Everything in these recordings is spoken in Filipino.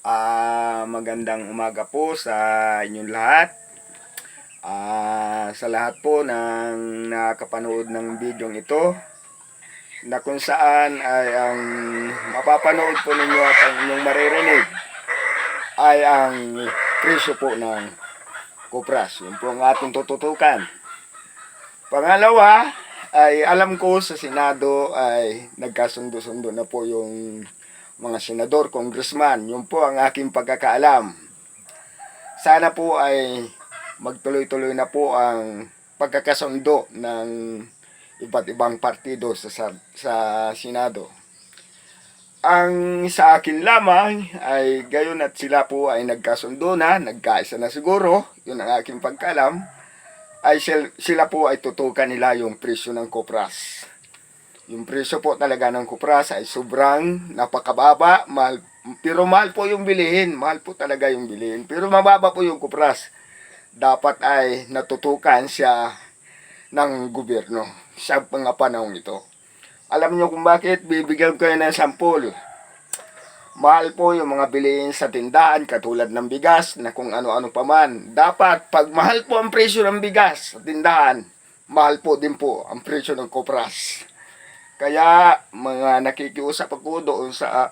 Magandang umaga po sa inyong lahat. Sa lahat po ng nakapanood ng video ito, na kung saan ay ang mapapanood po ninyo at ang inyong maririnig ay ang presyo po ng kupras. Yun po ang ating tututukan. Pangalawa, ay alam ko sa Senado ay nagkasundo-sundo na po yung mga senador, congressman. Yun po ang aking pagkakaalam. Sana po ay magtuloy-tuloy na po ang pagkakasundo ng iba't ibang partido sa Senado. Ang sa akin lamang ay gayon at sila po ay nagkasundo na, nagkaisa na siguro, yun ang aking pagkaalam, ay sila po ay tutukan nila yung presyo ng kupras. Yung presyo po talaga ng kupras ay sobrang napakababa, mahal, pero mahal po yung bilihin, mahal po talaga yung bilihin, pero mababa po yung kupras. Dapat ay natutukan siya ng gobyerno sa mga panahon ito. Alam niyo kung bakit? Bibigyan ko kayo ng sampol. Mahal po yung mga bilihin sa tindahan katulad ng bigas na kung ano-ano pa man. Dapat pag mahal po ang presyo ng bigas sa tindahan, mahal po din po ang presyo ng kupras. Kaya mga nakikiusap ako doon sa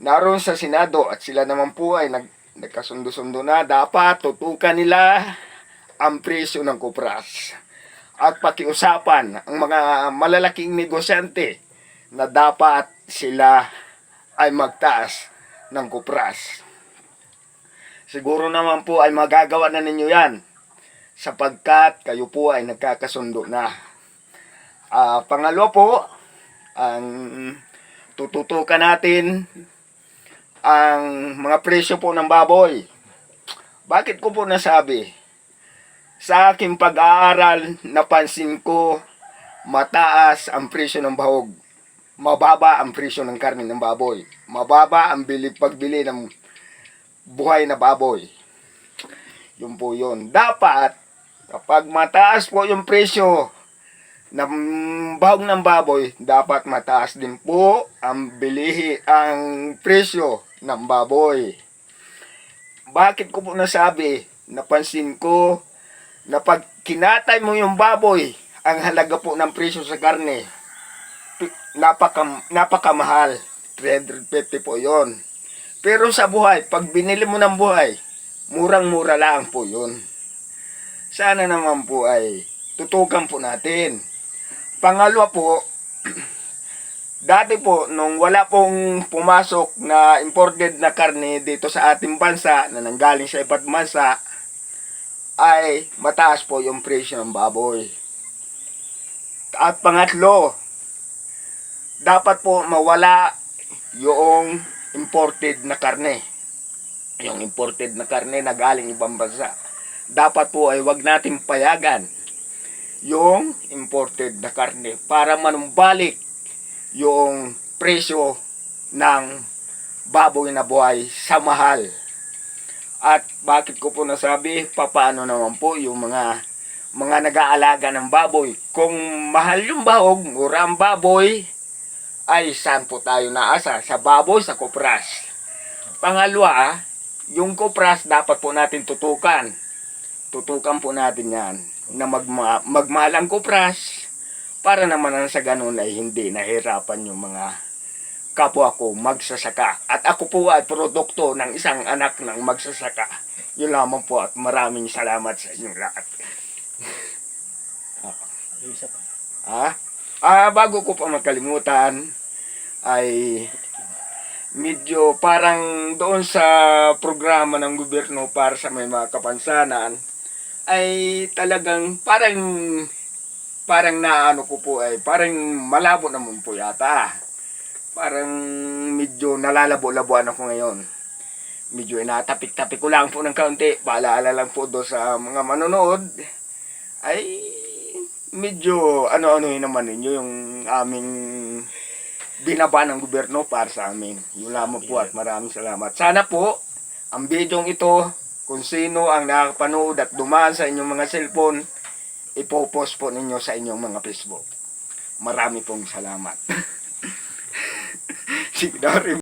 naroon sa Senado at sila naman po ay nagkasundo-sundo na, dapat tutukan nila ang presyo ng kupras at pakiusapan ang mga malalaking negosyante na dapat sila ay magtaas ng kupras. Siguro naman po ay magagawa na ninyo yan sapagkat kayo po ay nagkakasundo na. Pangalawa po, ang tututukan natin ang mga presyo po ng baboy. Bakit ko po nasabi? Sa aking pag-aaral, napansin ko mataas ang presyo ng bahog. Mababa ang presyo ng karne ng baboy. Mababa ang pagbili ng buhay na baboy. Yun po yun. Dapat, kapag mataas po yung presyo ng bahog ng baboy, dapat mataas din po ang presyo ng baboy. Bakit ko po nasabi? Napansin ko na pag kinatay mo yung baboy, ang halaga po ng presyo sa karne, napakamahal. 350 po yon. Pero sa buhay, pag binili mo ng buhay, murang-mura lang po yun. Sana naman po ay tutukan po natin. Pangalawa po, dati po, nung wala pong pumasok na imported na karne dito sa ating bansa, na nanggaling sa iba't bansa, ay mataas po yung presyo ng baboy. At pangatlo, dapat po mawala yung imported na karne. Yung imported na karne na galing ibang bansa. Dapat po ay wag natin payagan yung imported na karne para manumbalik yung presyo ng baboy na buhay sa mahal. At bakit ko po nasabi, papaano naman po yung mga nag-aalaga ng baboy? Kung mahal yung bahog, mura ang baboy, ay saan po tayo naasa? Sa baboy, sa kupras. Pangalawa, yung kupras dapat po natin tutukan. Tutukan po natin yan na magmahal ang kupras para naman sa ganun ay hindi nahirapan yung mga kapwa ko magsasaka. At ako po ay produkto ng isang anak ng magsasaka. Yun lamang po at maraming salamat sa inyong lahat. Bago ko pa makalimutan, ay medyo parang doon sa programa ng gobyerno para sa may mga kapansanan, ay talagang parang naano ko po ay parang malabo naman po yata. Parang medyo nalalabo-labuan ako ngayon. Medyo inatapik-tapik ko lang po ng kaunti. Paalala lang po doon sa mga manonood. Ay medyo ano-anohin naman ninyo yung aming binaba ng gobyerno para sa amin. Yun lamang po at maraming salamat. Sana po ang video ito, kung sino ang nakapanood at dumaan sa inyong mga cellphone, ipopost po ninyo sa inyong mga Facebook. Marami pong salamat. Sige,